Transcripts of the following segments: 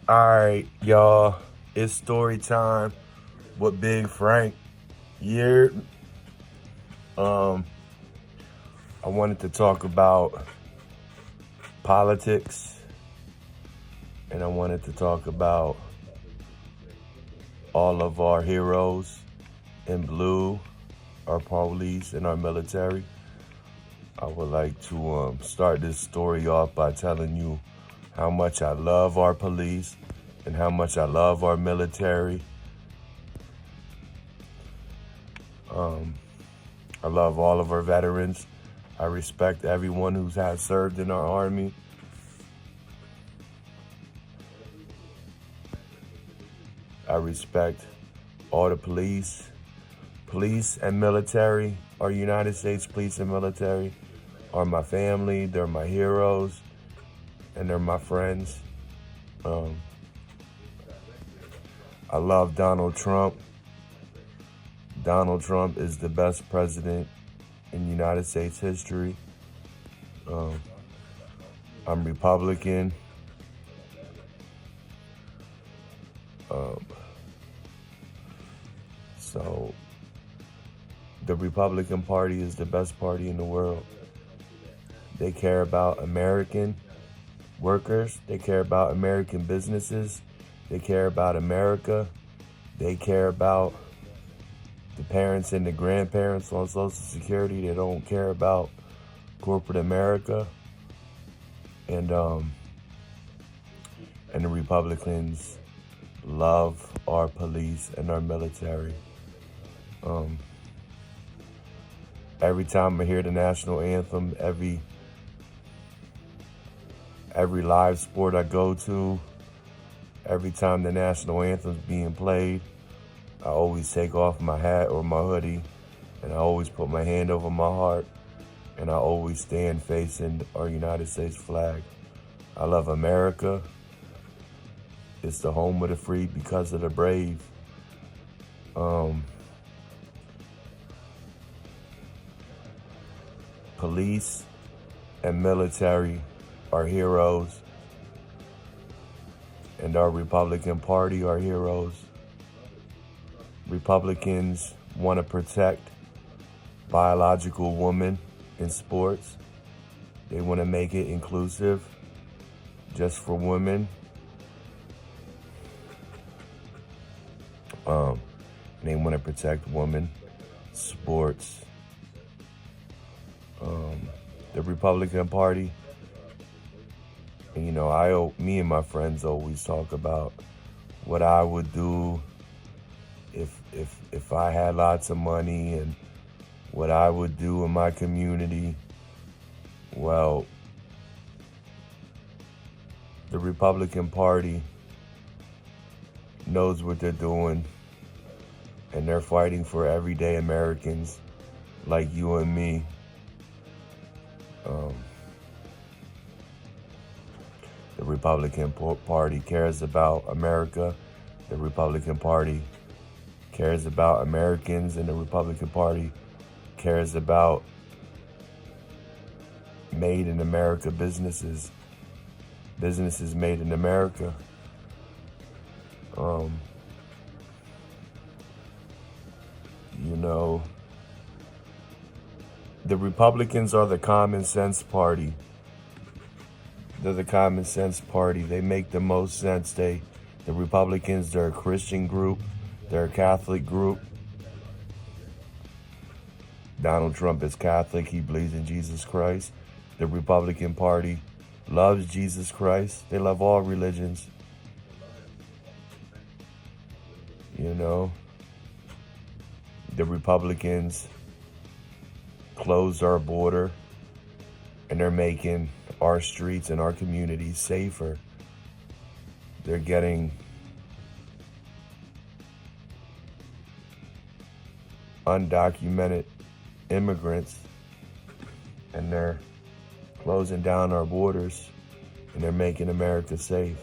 All right, y'all. It's story time with Big Frank. Yeah. Um, I wanted to talk about politics, and I wanted to talk about all of our heroes in blue, our police, and our military. I would like to start this story off by telling you how much I love our police and how much I love our military. I love all of our veterans. I respect everyone who has served in our army. I respect all the police. Police and military, our United States police and military, are my family. They're my heroes, and they're my friends. Um, I love Donald Trump. Donald Trump is the best president in United States history. I'm Republican. So the Republican Party is the best party in the world. They care about American workers. They care about American businesses. They care about America. They care about the parents and the grandparents on Social Security. They don't care about corporate America. And the Republicans love our police and our military. Every time I hear the national anthem, every live sport I go to, every time the national anthem's being played, I always take off my hat or my hoodie, and I always put my hand over my heart, and I always stand facing our United States flag. I love America. It's the home of the free because of the brave. Police and military are heroes, and our Republican Party are heroes. Republicans want to protect biological women in sports. They want to make it inclusive just for women. They want to protect women, sports. The Republican Party, and me and my friends always talk about what I would do if I had lots of money and what I would do in my community. Well, the Republican Party knows what they're doing, and they're fighting for everyday Americans like you and me. The Republican Party cares about America. The Republican Party cares about Americans, and the Republican Party cares about made in America businesses made in America. The Republicans are the common sense party. They're the common sense party. They make the most sense. The Republicans, they're a Christian group. They're a Catholic group. Donald Trump is Catholic. He believes in Jesus Christ. The Republican Party loves Jesus Christ. They love all religions. The Republicans closed our border, and they're making our streets and our communities safer. They're getting undocumented immigrants, and they're closing down our borders, and they're making America safe.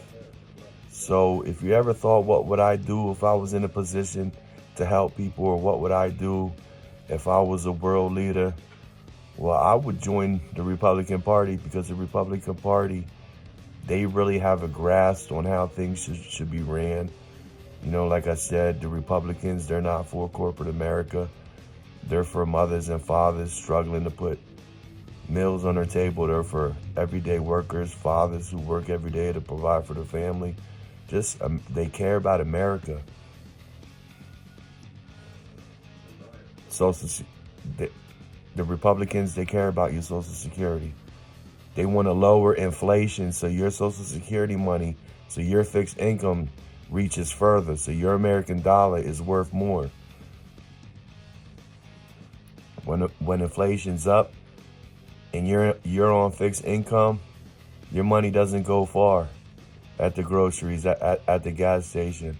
So if you ever thought, what would I do if I was in a position to help people, or what would I do if I was a world leader? Well, I would join the Republican Party, because the Republican Party they really have a grasp on how things should be ran. You know, like I said, the Republicans, they're not for corporate America. They're for mothers and fathers struggling to put meals on their table. They're for everyday workers, fathers who work every day to provide for their family. Just, they care about America. The Republicans, they care about your Social Security. They want to lower inflation so your Social Security money, so your fixed income reaches further, so your American dollar is worth more. When inflation's up and you're on fixed income, your money doesn't go far at the groceries, at the gas station.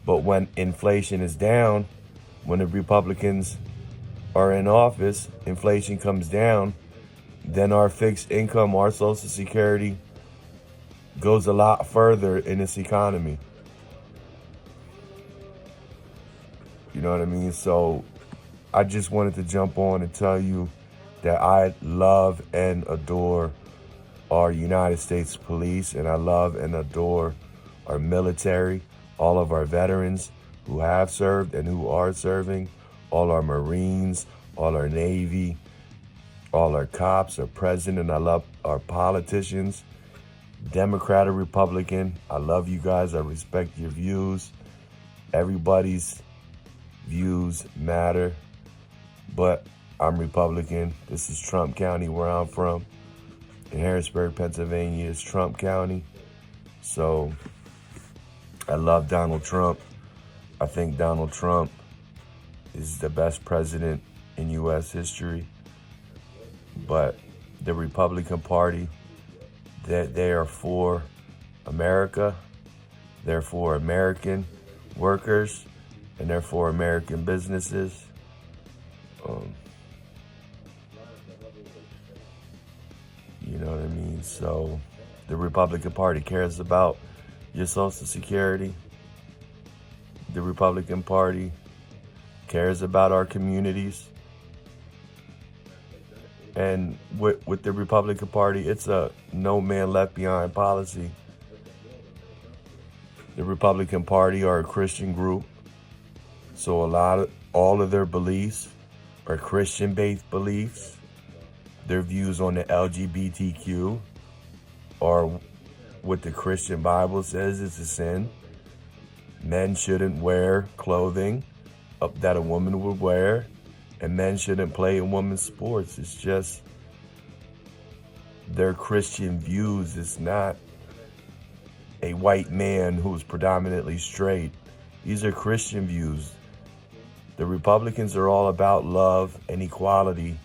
But when inflation is down, when the Republicans are in office, inflation comes down, then our fixed income, our Social Security goes a lot further in this economy. You know what I mean? So I just wanted to jump on and tell you that I love and adore our United States police, and I love and adore our military, all of our veterans who have served and who are serving, all our Marines, all our Navy, all our cops, our president. I love our politicians, Democrat or Republican. I love you guys. I respect your views. Everybody's views matter. But I'm Republican. This is Trump County, where I'm from. In Harrisburg, Pennsylvania is Trump County. So I love Donald Trump. I think Donald Trump is the best president in U.S. history. But the Republican Party, they are for America. They're for American workers, and they're for American businesses. You know what I mean? So the Republican Party cares about your Social Security. The Republican Party cares about our communities. And with the Republican Party, it's a no man left behind policy. The Republican Party are a Christian group. So all of their beliefs are Christian-based beliefs. Their views on the LGBTQ are what the Christian Bible says is a sin. Men shouldn't wear clothing that a woman would wear, and men shouldn't play in women's sports. It's just their Christian views. It's not a white man who's predominantly straight. These are Christian views. The Republicans are all about love and equality,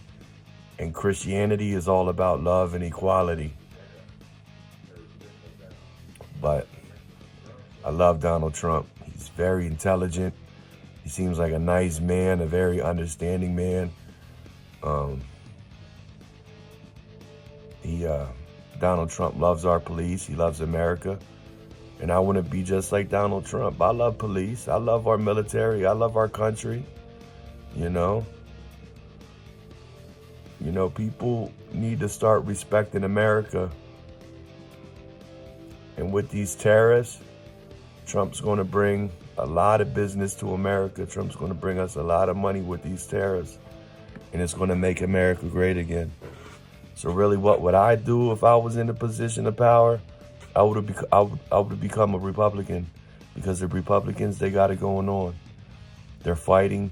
and Christianity is all about love and equality. But I love Donald Trump. He's very intelligent. He seems like a nice man, a very understanding man. Donald Trump loves our police. He loves America. And I want to be just like Donald Trump. I love police. I love our military. I love our country. You know, people need to start respecting America. And with these tariffs, Trump's going to bring a lot of business to America. Trump's going to bring us a lot of money with these tariffs. And it's going to make America great again. So really, what would I do if I was in a position of power? I would have become a Republican, because the Republicans, they got it going on. They're fighting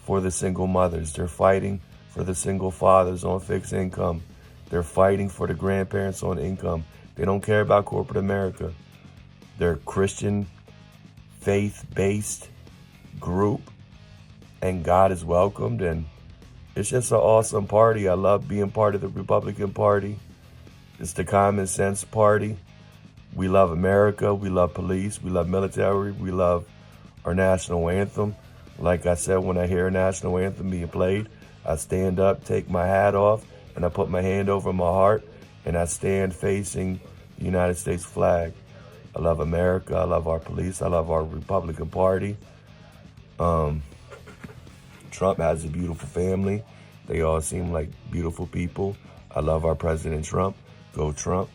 for the single mothers. They're fighting for the single fathers on fixed income. They're fighting for the grandparents on income. They don't care about corporate America. They're a Christian, faith-based group, and God is welcomed. And it's just an awesome party. I love being part of the Republican Party. It's the common sense party. We love America. We love police. We love military. We love our national anthem. Like I said, when I hear a national anthem being played, I stand up, take my hat off, and I put my hand over my heart, and I stand facing the United States flag. I love America. I love our police. I love our Republican Party. Trump has a beautiful family. They all seem like beautiful people. I love our President Trump. Go Trump.